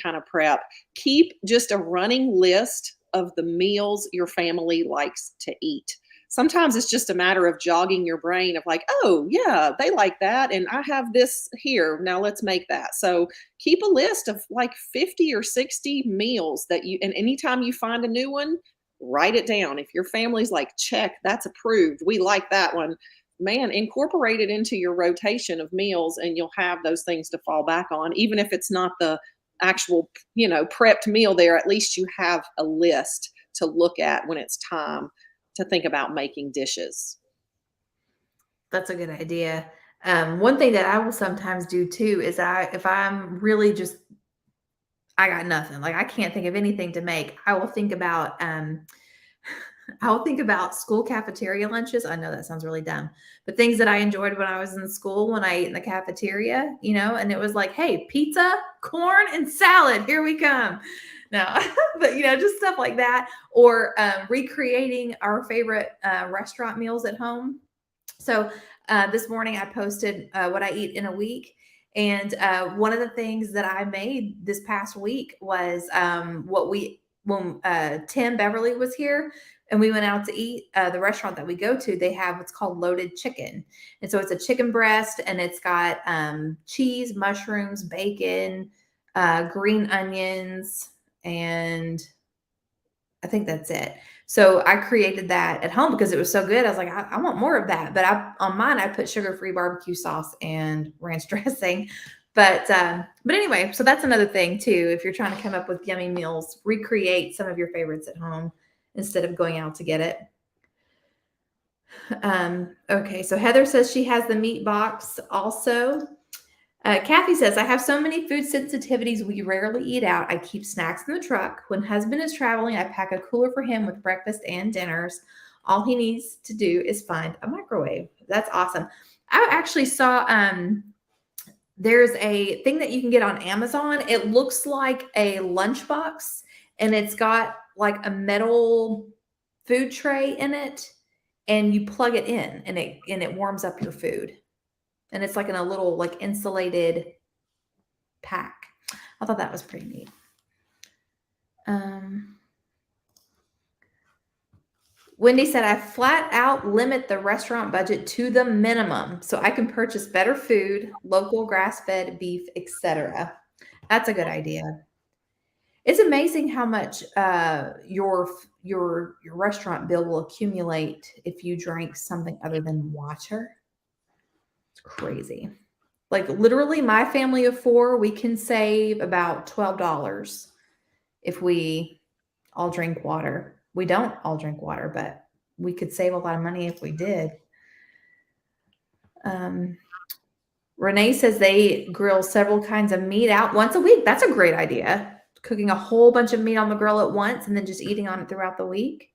kind of prep. Keep just a running list of the meals your family likes to eat. Sometimes it's just a matter of jogging your brain of like, oh yeah, they like that. And I have this here. Now let's make that. So keep a list of like 50 or 60 meals and anytime you find a new one, write it down. If your family's like, check, that's approved, we like that one, man, incorporate it into your rotation of meals and you'll have those things to fall back on. Even if it's not the actual, prepped meal there, at least you have a list to look at when it's time to think about making dishes. That's a good idea. One thing that I will sometimes do too is if I'm really just, I got nothing, like I can't think of anything to make, I will think about school cafeteria lunches. I know that sounds really dumb, but things that I enjoyed when I was in school, when I ate in the cafeteria, and it was like, hey, pizza, corn, and salad, here we come. No, but just stuff like that, or recreating our favorite restaurant meals at home. So this morning I posted what I eat in a week. And one of the things that I made this past week was when Tim Beverly was here and we went out to eat, the restaurant that we go to, they have what's called loaded chicken. And so it's a chicken breast and it's got cheese, mushrooms, bacon, green onions, and I think that's it. So I created that at home because it was so good. I was like, I want more of that. But on mine, I put sugar-free barbecue sauce and ranch dressing. But anyway, so that's another thing too. If you're trying to come up with yummy meals, recreate some of your favorites at home instead of going out to get it. Okay, so Heather says she has the meat box also. Kathy says, I have so many food sensitivities. We rarely eat out. I keep snacks in the truck. When husband is traveling, I pack a cooler for him with breakfast and dinners. All he needs to do is find a microwave. That's awesome. I actually saw there's a thing that you can get on Amazon. It looks like a lunchbox, and it's got like a metal food tray in it, and you plug it in, and it warms up your food. And it's like in a little like insulated pack. I thought that was pretty neat. Wendy said, I flat out limit the restaurant budget to the minimum so I can purchase better food, local grass-fed beef, etc. That's a good idea. It's amazing how much your restaurant bill will accumulate if you drink something other than water. It's crazy. Like literally my family of 4, we can save about $12 if we all drink water. We don't all drink water, but we could save a lot of money if we did. Renee says they grill several kinds of meat out once a week. That's a great idea. Cooking a whole bunch of meat on the grill at once and then just eating on it throughout the week.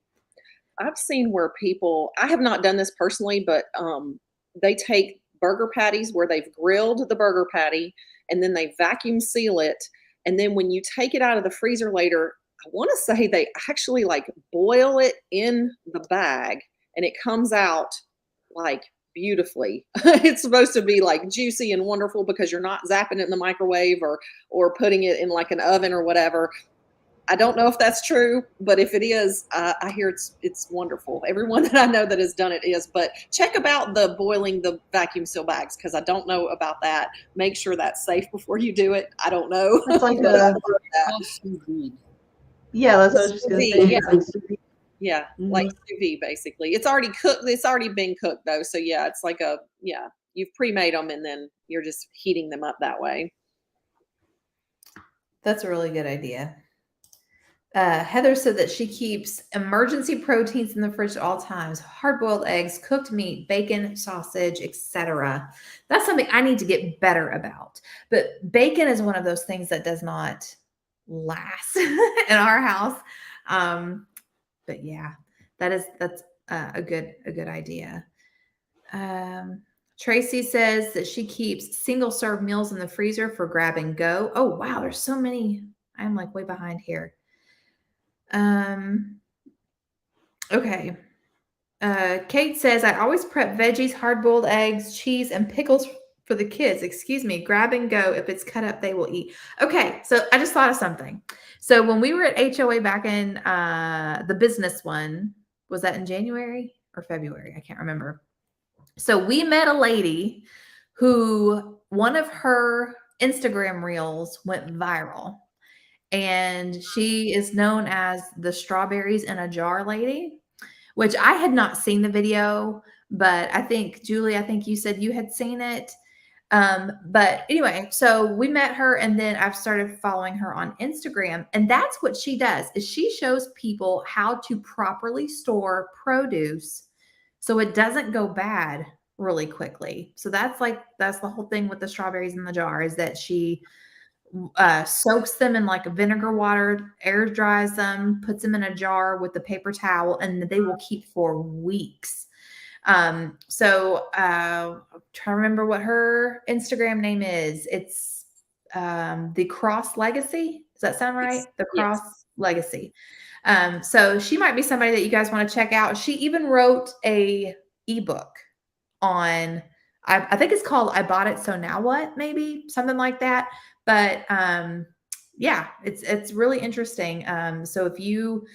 I've seen where people, I have not done this personally, but they take burger patties where they've grilled the burger patty and then they vacuum seal it. And then when you take it out of the freezer later, I want to say they actually like boil it in the bag and it comes out like beautifully. It's supposed to be like juicy and wonderful because you're not zapping it in the microwave or putting it in like an oven or whatever. I don't know if that's true, but if it is, I hear it's wonderful. Everyone that I know that has done it is. But check about the boiling the vacuum seal bags because I don't know about that. Make sure that's safe before you do it. I don't know. It's like yeah, that's what I was just going to say. Yeah. Like sous vide. Yeah, like sous vide basically. It's already cooked. It's already been cooked though. So yeah, it's like you've pre-made them and then you're just heating them up that way. That's a really good idea. Heather said that she keeps emergency proteins in the fridge at all times: hard-boiled eggs, cooked meat, bacon, sausage, etc. That's something I need to get better about. But bacon is one of those things that does not last in our house. But yeah, that's a good idea. Tracy says that she keeps single-serve meals in the freezer for grab and go. Oh wow, there's so many. I'm like way behind here. Okay. Kate says, I always prep veggies, hard-boiled eggs, cheese, and pickles for the kids. Excuse me, grab and go. If it's cut up, they will eat. Okay, so I just thought of something. So when we were at HOA back in the business one, was that in January or February? I can't remember. So we met a lady who one of her Instagram reels went viral. And she is known as the strawberries in a jar lady, which I had not seen the video, but I think, Julie, you said you had seen it. But anyway, so we met her and then I've started following her on Instagram. And that's what she does is she shows people how to properly store produce so it doesn't go bad really quickly. So that's the whole thing with the strawberries in the jar is that she soaks them in like vinegar water, air dries them, puts them in a jar with the paper towel, and they will keep for weeks. So I'm trying to remember what her Instagram name is. It's the Cross Legacy. Does that sound right? The Cross Legacy. So she might be somebody that you guys want to check out. She even wrote a ebook on, I think it's called I Bought It So Now What, maybe something like that. But yeah, it's really interesting. So if you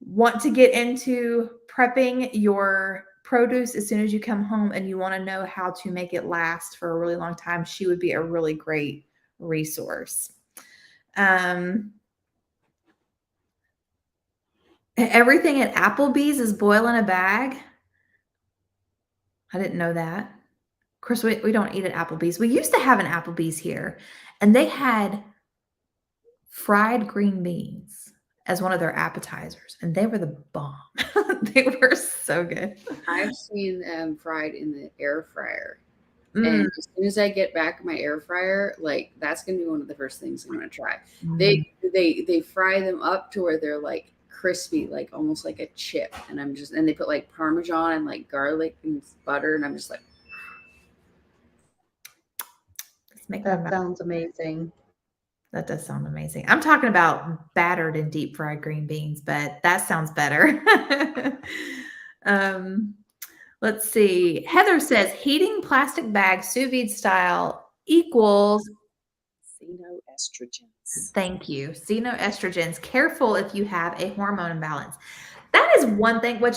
want to get into prepping your produce as soon as you come home and you want to know how to make it last for a really long time, she would be a really great resource. Everything at Applebee's is boil in a bag. I didn't know that. Of course, we don't eat at Applebee's. We used to have an Applebee's here, and they had fried green beans as one of their appetizers, and they were the bomb. They were so good. I've seen them fried in the air fryer. Mm, And as soon as I get back my air fryer, like that's gonna be one of the first things I'm gonna try. mm. They fry them up to where they're like crispy, like almost like a chip. And they put like Parmesan and like garlic and butter, and I'm just like, Let's make my That mouth. sounds amazing. That does sound amazing. I'm talking about battered and deep fried green beans, but that sounds better. um, let's see. Heather says heating plastic bag sous vide style equals, Xenoestrogens. thank you, xenoestrogens. Careful if you have a hormone imbalance. That is one thing, which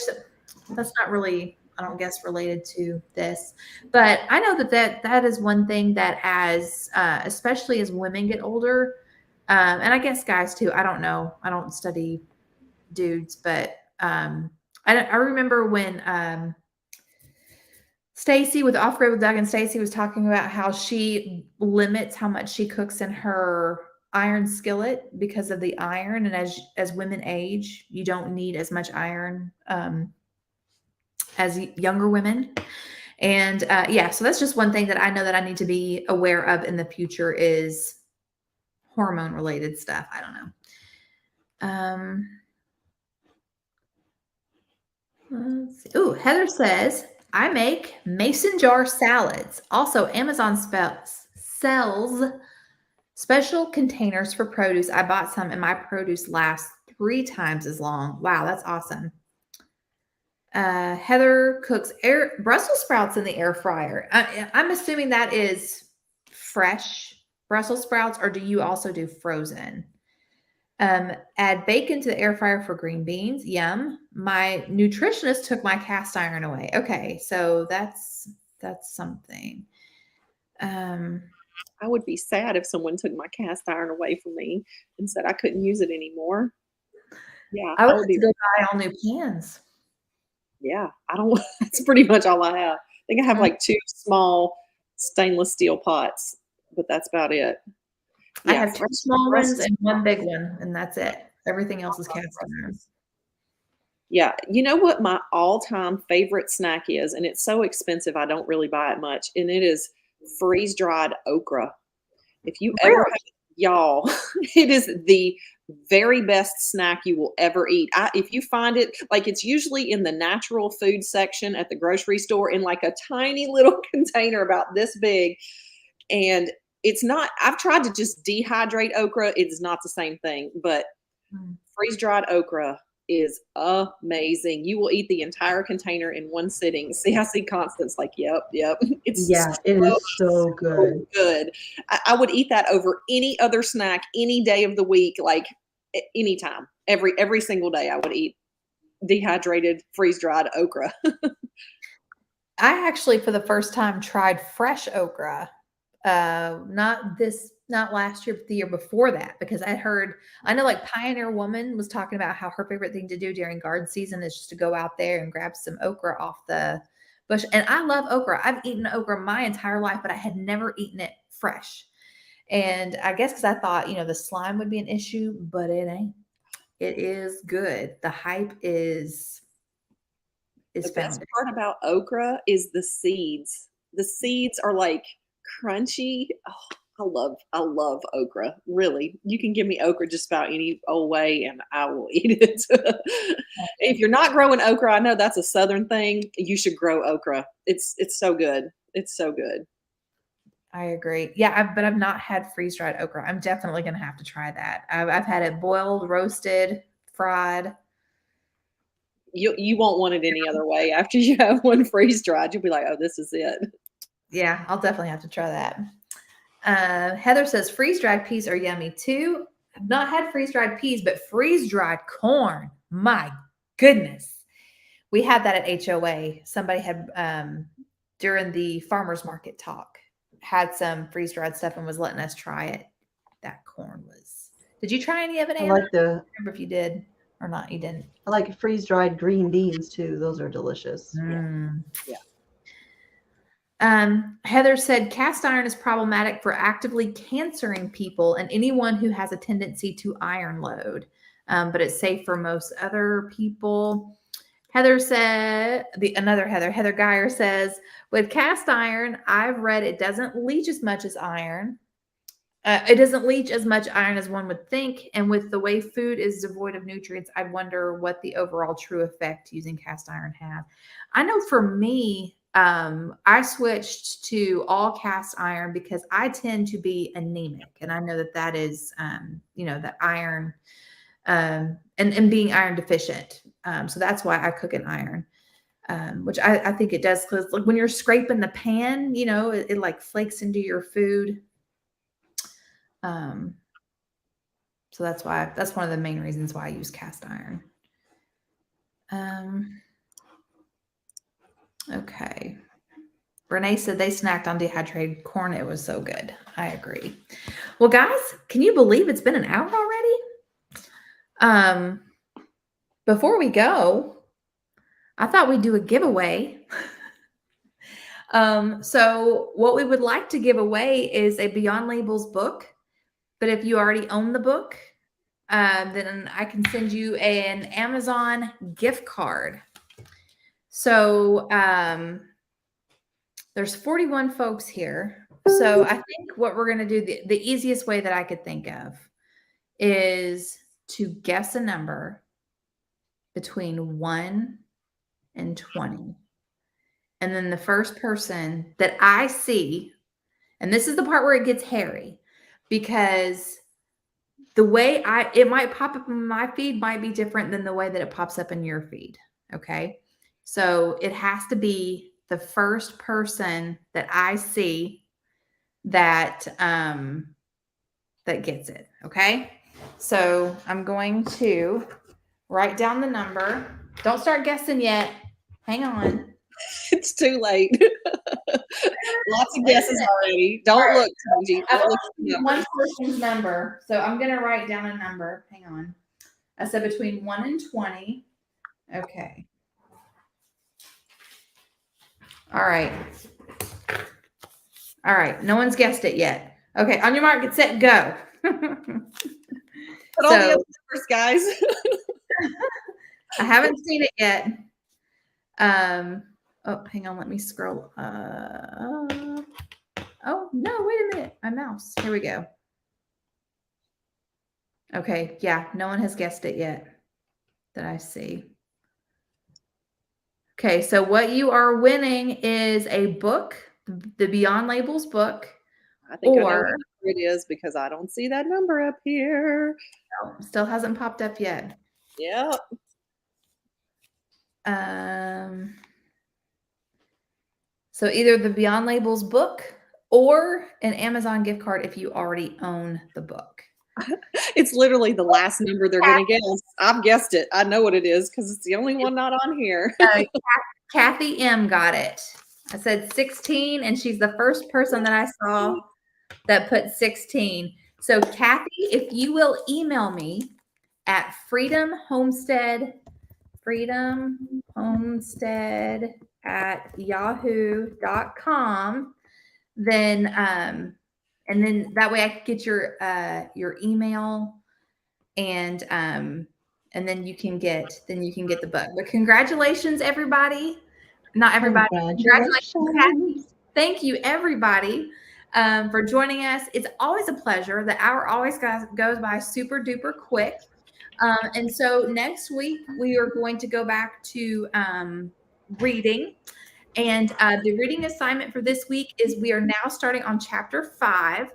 that's not really, I don't guess, related to this, but I know that is one thing that as especially as women get older, and I guess guys too. I don't know. I don't study dudes, but I remember when Stacy with Off Grid with Doug and Stacy was talking about how she limits how much she cooks in her iron skillet because of the iron, and as women age, you don't need as much iron as younger women. And yeah, so that's just one thing that I know that I need to be aware of in the future is hormone related stuff. I don't know. Let's see. Ooh, Heather says, I make mason jar salads. Also, Amazon sells special containers for produce. I bought some and my produce lasts 3 times as long. Wow, that's awesome. Heather cooks Brussels sprouts in the air fryer. I'm assuming that is fresh Brussels sprouts, or do you also do frozen? Add bacon to the air fryer for green beans. Yum. My nutritionist took my cast iron away. Okay, so that's something. I would be sad if someone took my cast iron away from me and said I couldn't use it anymore. Yeah, I would I would have to be. go buy all new pans. Yeah, I don't. That's pretty much all I have. I think I have like 2 small stainless steel pots, but that's about it. I Yeah, have 2 small ones and 1 big one, and that's it. Everything else is cast iron. Yeah, you know what my all-time favorite snack is, and it's so expensive I don't really buy it much, and it is freeze-dried okra. If you ever Really? have, y'all, it is the very best snack you will ever eat. If you find it, like it's usually in the natural food section at the grocery store in like a tiny little container about this big. And it's not, I've tried to just dehydrate okra. It's not the same thing, but freeze dried okra is amazing. You will eat the entire container in one sitting. See, I see Constance like, yep. It's Yeah, it is so good. good. I would eat that over any other snack any day of the week, like anytime. Every single day I would eat dehydrated, freeze-dried okra. I actually, for the first time, tried fresh okra. Not last year, but the year before that, because I know like Pioneer Woman was talking about how her favorite thing to do during garden season is just to go out there and grab some okra off the bush. And I love okra. I've eaten okra my entire life, but I had never eaten it fresh. And I guess because I thought, the slime would be an issue, but it ain't. It is good. The hype is The best founded. part about okra is the seeds. The seeds are like crunchy. Oh, I love okra. Really. You can give me okra just about any old way and I will eat it. If you're not growing okra, I know that's a southern thing. You should grow okra. It's so good. It's so good. I agree. Yeah, but I've not had freeze-dried okra. I'm definitely going to have to try that. I've had it boiled, roasted, fried. You won't want it any other way. After you have one freeze dried, you'll be like, oh, this is it. Yeah, I'll definitely have to try that. Heather says freeze-dried peas are yummy too. I've not had freeze-dried peas, but freeze-dried corn. My goodness. We had that at HOA. Somebody had during the farmers market talk had some freeze-dried stuff and was letting us try it. That corn was. Did you try any of it, I Anna? like I don't remember if you did. or not? You didn't. I like freeze-dried green beans too. Those are delicious. Mm. Yeah. Heather said cast iron is problematic for actively cancering people and anyone who has a tendency to iron load, but it's safe for most other people. Heather said, Heather Geyer says, with cast iron, I've read it doesn't leach as much as iron. It doesn't leach as much iron as one would think. And with the way food is devoid of nutrients, I wonder what the overall true effect using cast iron has. I know for me, I switched to all cast iron because I tend to be anemic. And I know that is, that iron and being iron deficient. So that's why I cook in iron. Which I think it does, because like when you're scraping the pan, it like flakes into your food. So that's one of the main reasons why I use cast iron. Okay. Renee said they snacked on dehydrated corn. It was so good. I agree. Well, guys, can you believe it's been an hour already? Before we go, I thought we'd do a giveaway. So what we would like to give away is a Beyond Labels book. But if you already own the book, then I can send you an Amazon gift card. So there's 41 folks here. So I think what we're going to do, the easiest way that I could think of is to guess a number between 1 and 20. And then the first person that I see, and this is the part where it gets hairy, because the way it might pop up in my feed might be different than the way that it pops up in your feed. Okay. So it has to be the first person that I see that gets it. Okay. So I'm going to write down the number. Don't start guessing yet. Hang on. It's too late. Lots of guesses already. Don't look, Tangi. Don't look at the number. One person's number. So I'm going to write down a number. Hang on. I said between 1 and 20. Okay. All right. All right. No one's guessed it yet. Okay. On your mark, get set, go. Put all the other numbers, guys. I haven't seen it yet. Oh, hang on. Let me scroll. Oh, no, wait a minute. My mouse. Here we go. Okay. Yeah. No one has guessed it yet that I see. Okay. So what you are winning is a book, the Beyond Labels book. I think I know what number it is because I don't see that number up here. No, still hasn't popped up yet. Yep. So either the Beyond Labels book or an Amazon gift card if you already own the book. It's literally the last number they're going to guess. I've guessed it. I know what it is because it's the only one not on here. Kathy M got it. I said 16, and she's the first person that I saw that put 16. So Kathy, if you will email me at freedomhomestead@yahoo.com, then and then that way I could get your email, and then you can get the book. But congratulations, everybody! Not everybody. Congratulations, Kathy. Thank you, everybody, for joining us. It's always a pleasure. The hour always goes by super duper quick. And so next week we are going to go back to reading. And the reading assignment for this week is we are now starting on chapter 5.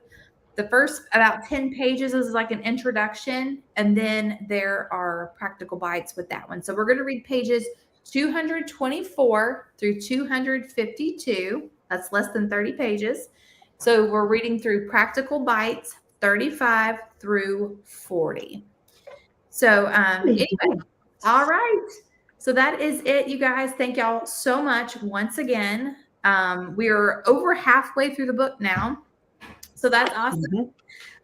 The first about 10 pages is like an introduction, and then there are practical bites with that one. So we're going to read pages 224 through 252. That's less than 30 pages. So we're reading through practical bites 35 through 40. So anyway, all right. So that is it, you guys. Thank y'all so much once again. We are over halfway through the book now. So that's awesome.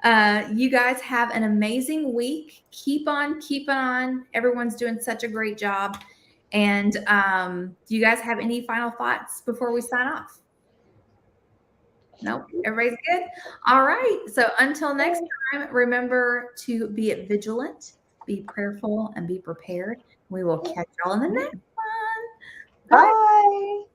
Mhm. You guys have an amazing week. Keep on keeping on. Everyone's doing such a great job. And do you guys have any final thoughts before we sign off? Nope. Everybody's good. All right. So until next time, remember to be vigilant, be prayerful, and be prepared. We will catch y'all in the next one. Bye. Bye.